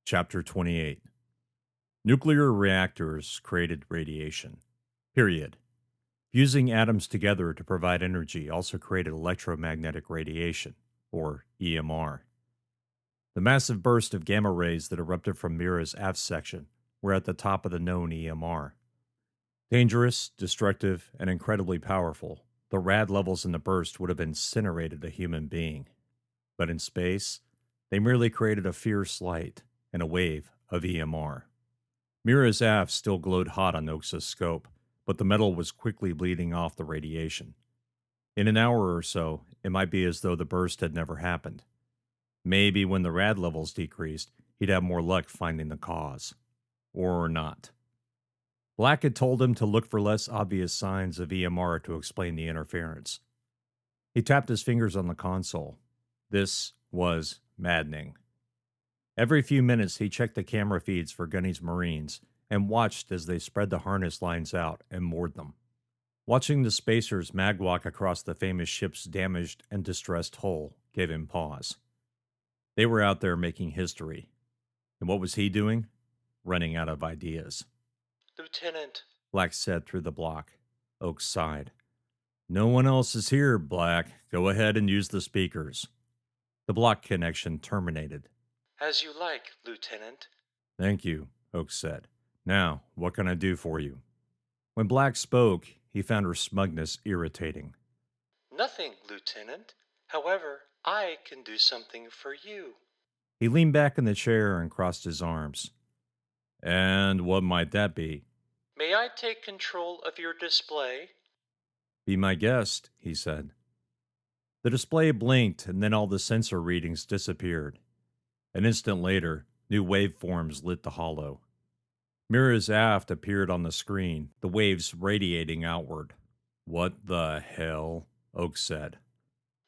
Chapter 28. Nuclear reactors created radiation. Period. Fusing atoms together to provide energy also created electromagnetic radiation, or EMR. The massive burst of gamma rays that erupted from Mira's aft section were at the top of the known EMR. Dangerous, destructive, and incredibly powerful, the rad levels in the burst would have incinerated a human being. But in space, they merely created a fierce light and a wave of EMR. Mira's aft still glowed hot on Oak's scope, but the metal was quickly bleeding off the radiation. In an hour or so, it might be as though the burst had never happened. Maybe when the rad levels decreased, he'd have more luck finding the cause. Or not. Black had told him to look for less obvious signs of EMR to explain the interference. He tapped his fingers on the console. This was maddening. Every few minutes, he checked the camera feeds for Gunny's Marines and watched as they spread the harness lines out and moored them. Watching the spacers magwalk across the famous ship's damaged and distressed hull gave him pause. They were out there making history. And what was he doing? Running out of ideas. Lieutenant, Black said through the block. Oak sighed. No one else is here, Black. Go ahead and use the speakers. The block connection terminated. as you like, Lieutenant. Thank you, Oak said. Now, what can I do for you? When Black spoke, he found her smugness irritating. Nothing, Lieutenant. However, I can do something for you. He leaned back in the chair and crossed his arms. And what might that be? May I take control of your display? Be my guest, he said. The display blinked, and then all the sensor readings disappeared. An instant later, new waveforms lit the hollow. Mira's aft appeared on the screen, the waves radiating outward. What the hell? Oak said.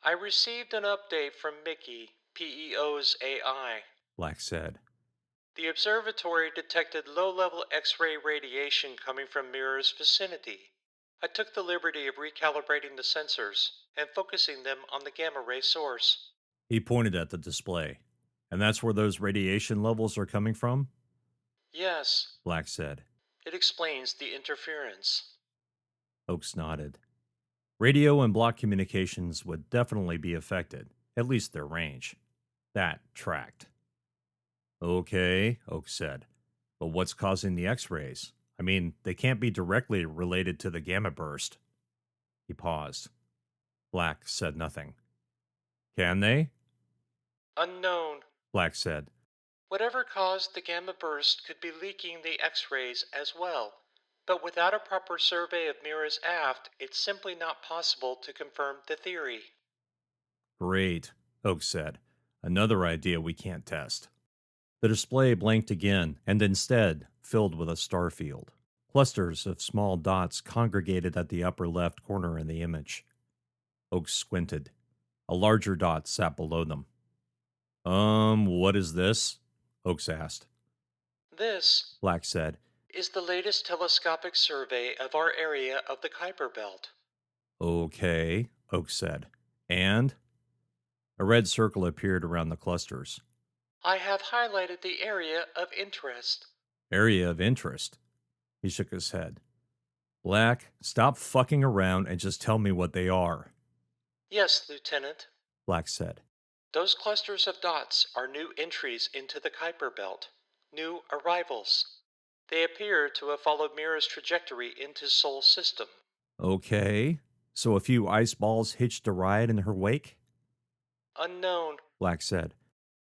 I received an update from Mickey, PEO's AI. Black said. The observatory detected low-level X-ray radiation coming from Mira's vicinity. I took the liberty of recalibrating the sensors and focusing them on the gamma-ray source. He pointed at the display. And that's where those radiation levels are coming from? Yes, Black said. it explains the interference. Oaks nodded. Radio and block communications would definitely be affected, at least their range. That tracked. Okay, Oak said. But what's causing the X-rays? I mean, they can't be directly related to the gamma burst. He paused. Black said nothing. Can they? Unknown. Black said. Whatever caused the gamma burst could be leaking the X-rays as well. But without a proper survey of Mira's aft, it's simply not possible to confirm the theory. Great, Oak said. Another idea we can't test. The display blinked again, and instead filled with a star field. Clusters of small dots congregated at the upper left corner in the image. Oak squinted. A larger dot sat below them. What is this? Oaks asked. This, Black said, is the latest telescopic survey of our area of the Kuiper Belt. Okay, Oaks said. And? A red circle appeared around the clusters. I have highlighted the area of interest. Area of interest? He shook his head. Black, stop fucking around and just tell me what they are. Yes, Lieutenant. Black said. Those clusters of dots are new entries into the Kuiper Belt, new arrivals. They appear to have followed Mira's trajectory into Sol system. Okay, so a few ice balls hitched a ride in her wake? Unknown. Black said.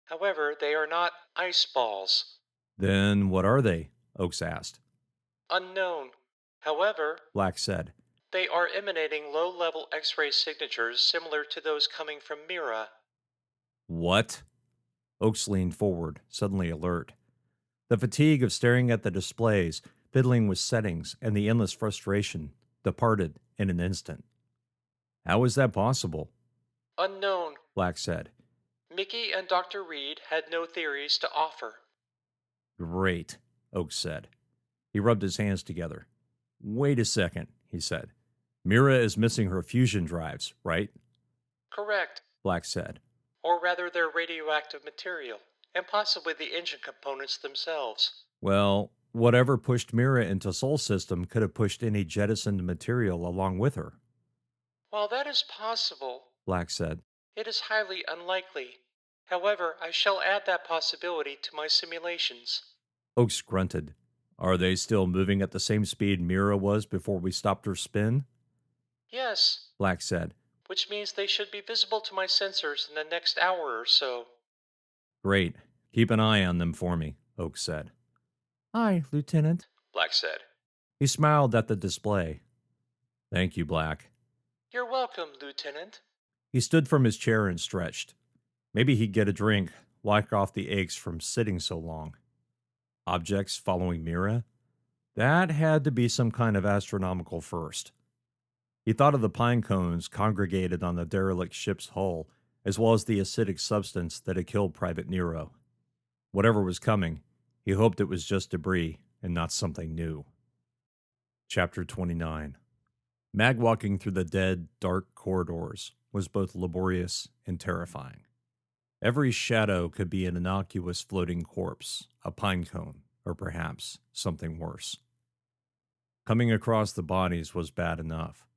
However, they are not ice balls. Then what are they? Oaks asked. Unknown. However, Black said. they are emanating low-level X-ray signatures similar to those coming from Mira. What? Oaks leaned forward, suddenly alert. The fatigue of staring at the displays, fiddling with settings, and the endless frustration departed in an instant. How is that possible? Unknown. Black said. Mickey and Dr. Reed had no theories to offer. Great, Oaks said. He rubbed his hands together. Wait a second, he said. Mira is missing her fusion drives, right? Correct. Black said. Or rather their radioactive material, and possibly the engine components themselves. Well, whatever pushed Mira into Sol System could have pushed any jettisoned material along with her, While that is possible, Black said. it is highly unlikely. However, I shall add that possibility to my simulations. Oaks grunted. Are they still moving at the same speed Mira was before we stopped her spin? Yes, Black said. which means they should be visible to my sensors in the next hour or so. Great. Keep an eye on them for me, Oaks said. Aye, Lieutenant. Black said. He smiled at the display. Thank you, Black. You're welcome, Lieutenant. He stood from his chair and stretched. Maybe he'd get a drink, wipe off the aches from sitting so long. Objects following Mira? That had to be some kind of astronomical first. He thought of the pine cones congregated on the derelict ship's hull, as well as the acidic substance that had killed Private Nero. Whatever was coming, he hoped it was just debris and not something new. Chapter 29. Mag walking through the dead, dark corridors was both laborious and terrifying. Every shadow could be an innocuous floating corpse, a pine cone, or perhaps something worse. Coming across the bodies was bad enough.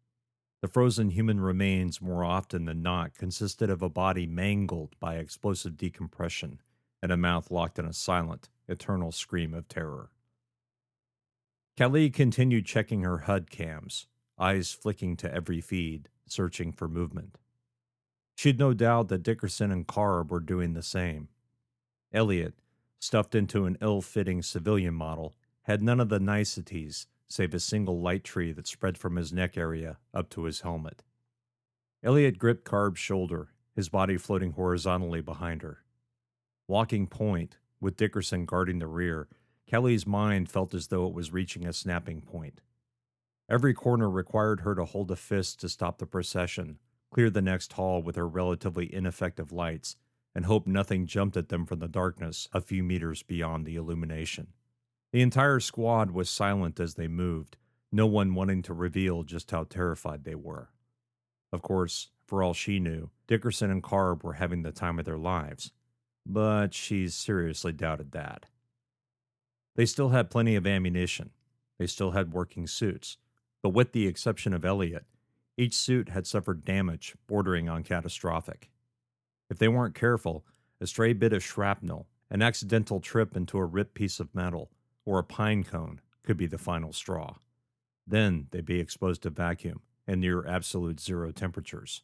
The frozen human remains more often than not consisted of a body mangled by explosive decompression and a mouth locked in a silent, eternal scream of terror. Callie continued checking her HUD cams, eyes flicking to every feed, searching for movement. She'd no doubt that Dickerson and Carb were doing the same. Elliot, stuffed into an ill-fitting civilian model, had none of the niceties save a single light tree that spread from his neck area up to his helmet. Elliot gripped Carb's shoulder, his body floating horizontally behind her. Walking point, with Dickerson guarding the rear, Kelly's mind felt as though it was reaching a snapping point. Every corner required her to hold a fist to stop the procession, clear the next hall with her relatively ineffective lights, and hope nothing jumped at them from the darkness a few meters beyond the illumination. The entire squad was silent as they moved, no one wanting to reveal just how terrified they were. Of course, for all she knew, Dickerson and Carb were having the time of their lives, but she seriously doubted that. They still had plenty of ammunition. They still had working suits, but with the exception of Elliot, each suit had suffered damage bordering on catastrophic. If they weren't careful, a stray bit of shrapnel, an accidental trip into a ripped piece of metal, or a pine cone could be the final straw. Then they'd be exposed to vacuum and near absolute zero temperatures.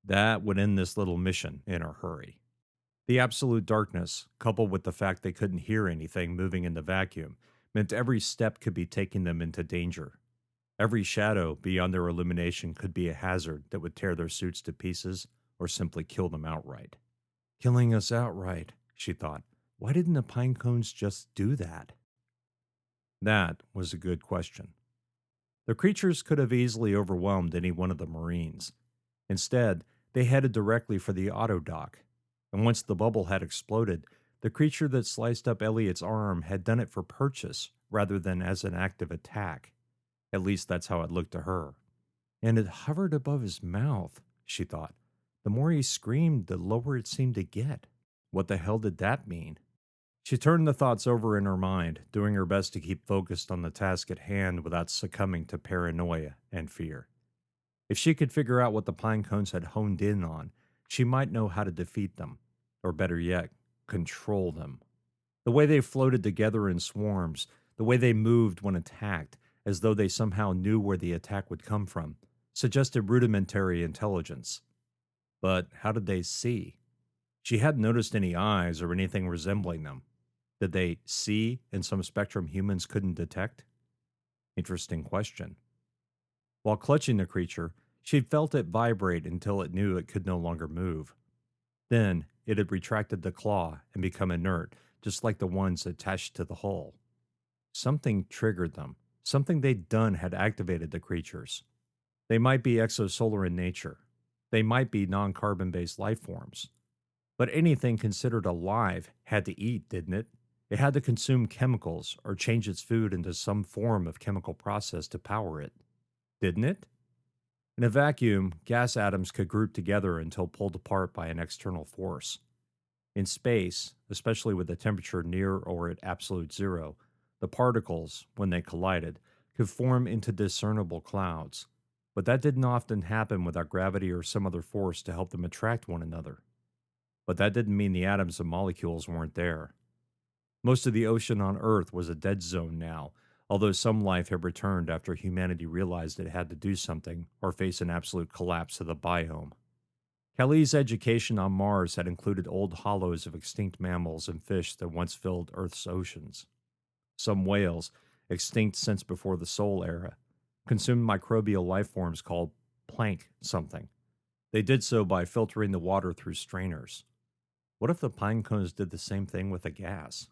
That would end this little mission in a hurry. The absolute darkness, coupled with the fact they couldn't hear anything moving in the vacuum, meant every step could be taking them into danger. Every shadow beyond their illumination could be a hazard that would tear their suits to pieces or simply kill them outright. Killing us outright, she thought. Why didn't the pine cones just do that? That was a good question. The creatures could have easily overwhelmed any one of the Marines. Instead, they headed directly for the auto dock, and once the bubble had exploded, the creature that sliced up Elliot's arm had done it for purchase rather than as an active attack. At least that's how it looked to her. And it hovered above his mouth, she thought. The more he screamed, the lower it seemed to get. What the hell did that mean? She turned the thoughts over in her mind, doing her best to keep focused on the task at hand without succumbing to paranoia and fear. If she could figure out what the pine cones had honed in on, she might know how to defeat them, or better yet, control them. The way they floated together in swarms, the way they moved when attacked, as though they somehow knew where the attack would come from, suggested rudimentary intelligence. But how did they see? She hadn't noticed any eyes or anything resembling them. Did they see in some spectrum humans couldn't detect? Interesting question. While clutching the creature, she'd felt it vibrate until it knew it could no longer move. Then it had retracted the claw and become inert, just like the ones attached to the hull. Something triggered them. Something they'd done had activated the creatures. They might be exosolar in nature. They might be non-carbon-based life forms. But anything considered alive had to eat, didn't it? It had to consume chemicals or change its food into some form of chemical process to power it. Didn't it? In a vacuum, gas atoms could group together until pulled apart by an external force. In space, especially with the temperature near or at absolute zero, the particles, when they collided, could form into discernible clouds. But that didn't often happen without gravity or some other force to help them attract one another. But that didn't mean the atoms and molecules weren't there. Most of the ocean on Earth was a dead zone now, although some life had returned after humanity realized it had to do something or face an absolute collapse of the biome. Kelly's education on Mars had included old hollows of extinct mammals and fish that once filled Earth's oceans. Some whales, extinct since before the Soul Era, consumed microbial life forms called plank something. They did so by filtering the water through strainers. What if the pine cones did the same thing with a gas?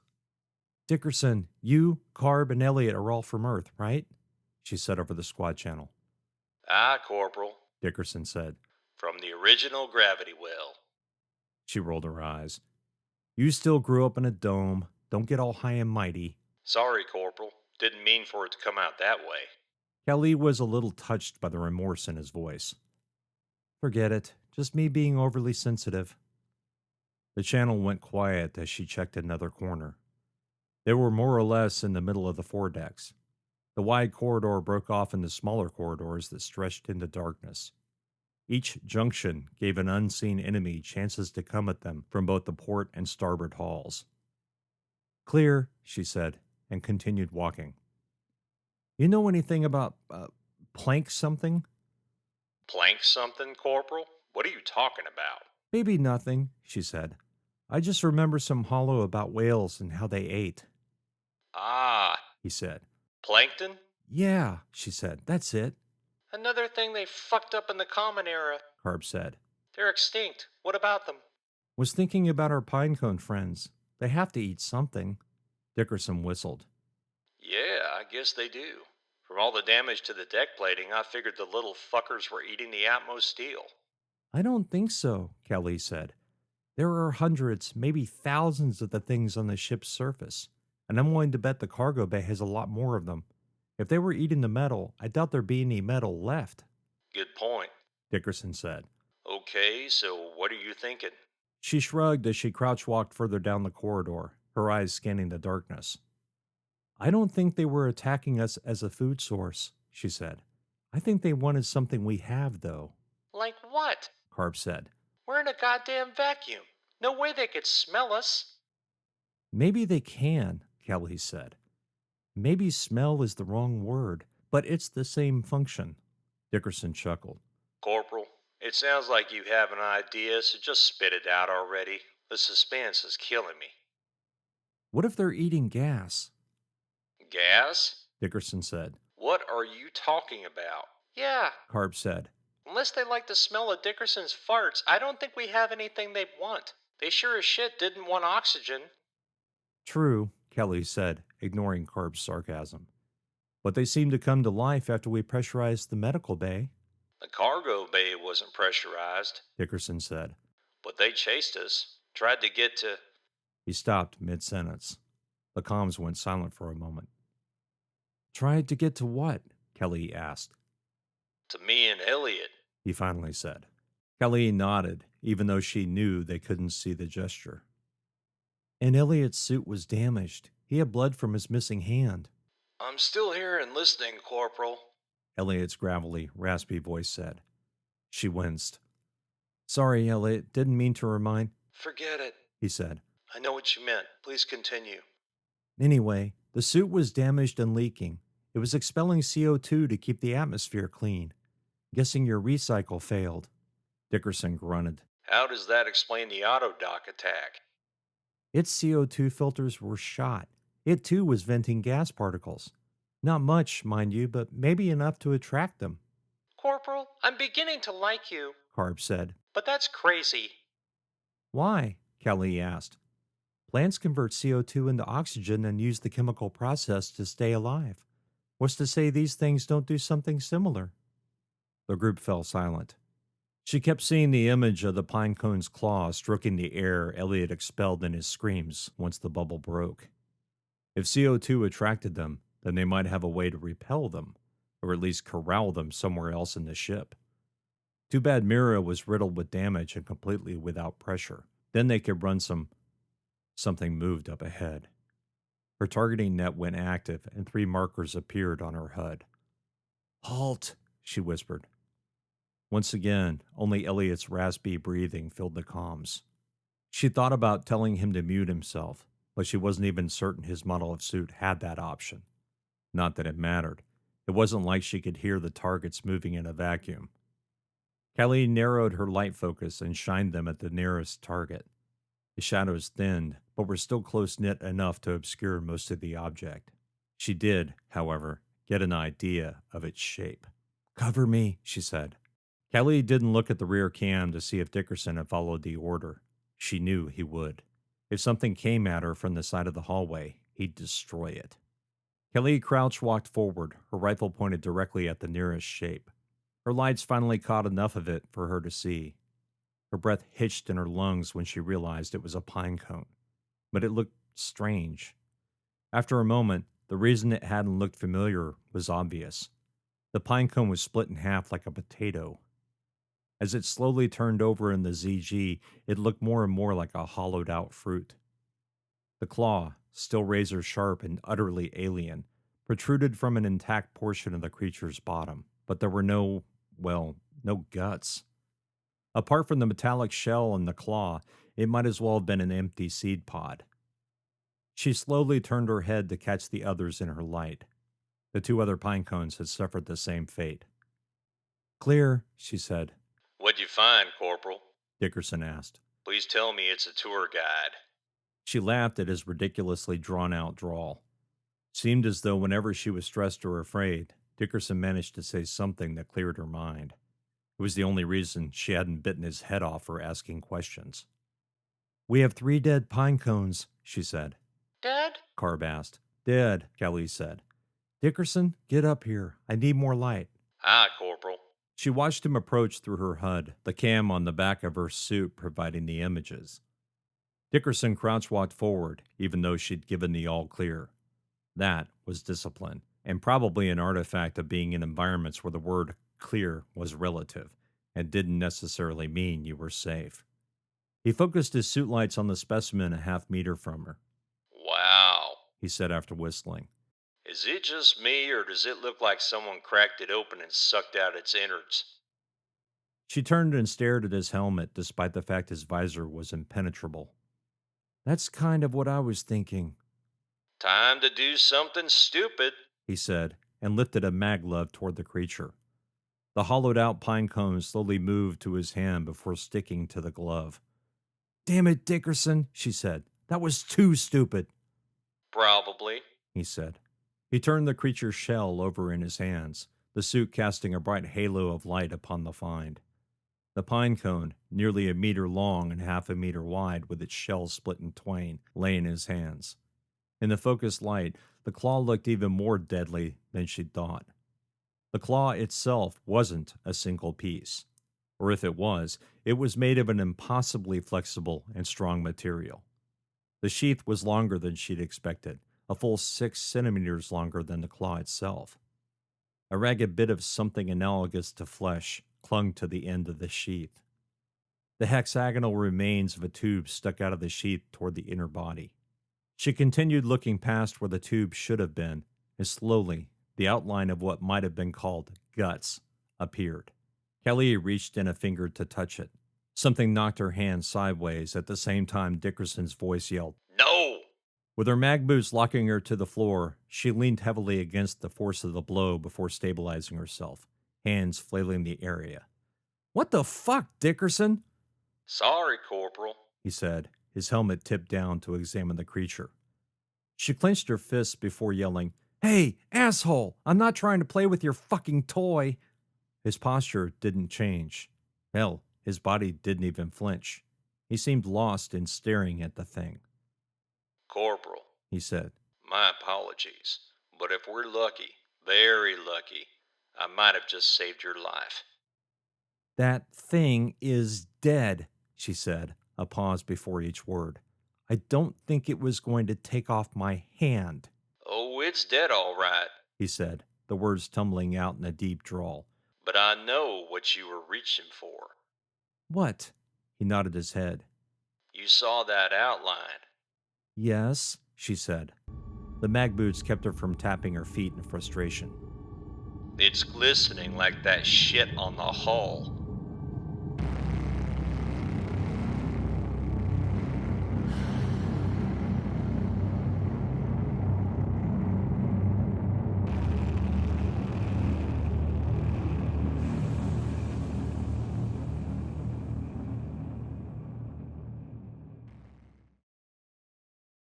Dickerson, you, Carb, and Elliot are all from Earth, right? She said over the squad channel. Aye, Corporal. Dickerson said. From the original gravity well. She rolled her eyes. You still grew up in a dome. Don't get all high and mighty. Sorry, Corporal. Didn't mean for it to come out that way. Kelly was a little touched by the remorse in his voice. Forget it. Just me being overly sensitive. The channel went quiet as she checked another corner. They were more or less in the middle of the foredecks. The wide corridor broke off into smaller corridors that stretched into darkness. Each junction gave an unseen enemy chances to come at them from both the port and starboard halls. Clear, she said, and continued walking. You know anything about plank something? Plank something, Corporal? What are you talking about? Maybe nothing, she said. I just remember some hollow about whales and how they ate. Ah, He said. Plankton? Yeah, she said. That's it. Another thing they fucked up in the Common Era. Carb said. They're extinct. What about them? Was thinking about our pinecone friends. They have to eat something. Dickerson whistled. Yeah, I guess they do. From all the damage to the deck plating, I figured the little fuckers were eating the Atmos steel. I don't think so, Kelly said. There are hundreds, maybe thousands of the things on the ship's surface, and I'm willing to bet the cargo bay has a lot more of them. If they were eating the metal, I doubt there'd be any metal left. Good point. Dickerson said. Okay, so what are you thinking? She shrugged as she crouch walked further down the corridor, her eyes scanning the darkness. I don't think they were attacking us as a food source, she said. I think they wanted something we have, though. Like what? Carb said. We're in a goddamn vacuum. No way they could smell us. Maybe they can, Kelly said. Maybe smell is the wrong word, but it's the same function. Dickerson chuckled. Corporal, it sounds like you have an idea, so just spit it out already. The suspense is killing me. What if they're eating gas? Gas? Dickerson said. What are you talking about? Yeah, Carb said. unless they like the smell of Dickerson's farts, I don't think we have anything they want. They sure as shit didn't want oxygen. True, Kelly said, ignoring Carb's sarcasm. But they seemed to come to life after we pressurized the medical bay. The cargo bay wasn't pressurized, Dickerson said. but they chased us. Tried to get to... He stopped mid-sentence. The comms went silent for a moment. Tried to get to what? Kelly asked. to me and Elliot. He finally said. Kelly nodded, even though she knew they couldn't see the gesture. And Elliot's suit was damaged. He had blood from his missing hand. I'm still here and listening, Corporal. Elliot's gravelly, raspy voice said. She winced. Sorry, Elliot, didn't mean to remind, Forget it. he said. I know what you meant. Please continue. Anyway, the suit was damaged and leaking. It was expelling CO2 to keep the atmosphere clean. Guessing your recycle failed. Dickerson grunted. How does that explain the autodock attack? Its CO2 filters were shot. It too was venting gas particles. Not much, mind you, but maybe enough to attract them, Corporal, I'm beginning to like you, Carb said. but that's crazy. Why? Kelly asked. Plants convert CO2 into oxygen and use the chemical process to stay alive. What's to say these things don't do something similar? The group fell silent. She kept seeing the image of the pinecone's claw stroking the air Elliot expelled in his screams once the bubble broke. If CO2 attracted them, then they might have a way to repel them, or at least corral them somewhere else in the ship. Too bad Mira was riddled with damage and completely without pressure. Then they could run something moved up ahead. Her targeting net went active, and 3 markers appeared on her HUD. "Halt," she whispered. Once again, only Elliot's raspy breathing filled the comms. She thought about telling him to mute himself, but she wasn't even certain his model of suit had that option. Not that it mattered. It wasn't like she could hear the targets moving in a vacuum. Kelly narrowed her light focus and shined them at the nearest target. The shadows thinned, but were still close-knit enough to obscure most of the object. She did, however, get an idea of its shape. "Cover me," she said. Kelly didn't look at the rear cam to see if Dickerson had followed the order. She knew he would. If something came at her from the side of the hallway, he'd destroy it. Kelly crouch-walked forward, her rifle pointed directly at the nearest shape. Her lights finally caught enough of it for her to see. Her breath hitched in her lungs when she realized it was a pine cone. But it looked strange. After a moment, the reason it hadn't looked familiar was obvious. The pine cone was split in half like a potato. As it slowly turned over in the ZG, it looked more and more like a hollowed-out fruit. The claw, still razor-sharp and utterly alien, protruded from an intact portion of the creature's bottom, but there were no guts. Apart from the metallic shell and the claw, it might as well have been an empty seed pod. She slowly turned her head to catch the others in her light. The 2 other pine cones had suffered the same fate. "Clear," she said. "What'd you find, Corporal?" Dickerson asked. "Please tell me it's a tour guide." She laughed at his ridiculously drawn-out drawl. Seemed as though whenever she was stressed or afraid, Dickerson managed to say something that cleared her mind. It was the only reason she hadn't bitten his head off for asking questions. "We have 3 dead pine cones," she said. "Dad?" Carb asked. "Dead," Kelly said. "Dickerson, get up here. I need more light." "Aye, Corporal." She watched him approach through her HUD, the cam on the back of her suit providing the images. Dickerson crouch-walked forward, even though she'd given the all-clear. That was discipline, and probably an artifact of being in environments where the word clear was relative and didn't necessarily mean you were safe. He focused his suit lights on the specimen a half-meter from her. "Wow," he said after whistling. "Is it just me, or does it look like someone cracked it open and sucked out its innards?" She turned and stared at his helmet, despite the fact his visor was impenetrable. "That's kind of what I was thinking," "Time to do something stupid." he said, and lifted a MacLeod toward the creature. The hollowed-out pine cone slowly moved to his hand before sticking to the glove. "Damn it, Dickerson," she said. "That was too stupid." "Probably," he said. He turned the creature's shell over in his hands, the suit casting a bright halo of light upon the find. The pine cone, nearly a meter long and half a meter wide with its shell split in twain, lay in his hands. In the focused light, the claw looked even more deadly than she'd thought. The claw itself wasn't a single piece. Or if it was made of an impossibly flexible and strong material. The sheath was longer than she'd expected, a full 6 centimeters longer than the claw itself. A ragged bit of something analogous to flesh clung to the end of the sheath. The hexagonal remains of a tube stuck out of the sheath toward the inner body. She continued looking past where the tube should have been, and slowly, the outline of what might have been called guts appeared. Kelly reached in a finger to touch it. Something knocked her hand sideways at the same time Dickerson's voice yelled, "No!" With her mag boots locking her to the floor, she leaned heavily against the force of the blow before stabilizing herself, hands flailing the area. "What the fuck, Dickerson?" "Sorry, Corporal." he said, his helmet tipped down to examine the creature. She clenched her fists before yelling, "Hey, asshole! I'm not trying to play with your fucking toy!" His posture didn't change. Hell, his body didn't even flinch. He seemed lost in staring at the thing. "Corporal," he said. "my apologies, but if we're lucky, very lucky, I might have just saved your life." "That thing is dead," she said, a pause before each word. "I don't think it was going to take off my hand," "Oh, it's dead all right, he said, the words tumbling out in a deep drawl. but I know what you were reaching for. "What?" He nodded his head. You saw that outline. Yes, she said. The mag boots kept her from tapping her feet in frustration. It's glistening like that shit on the hull.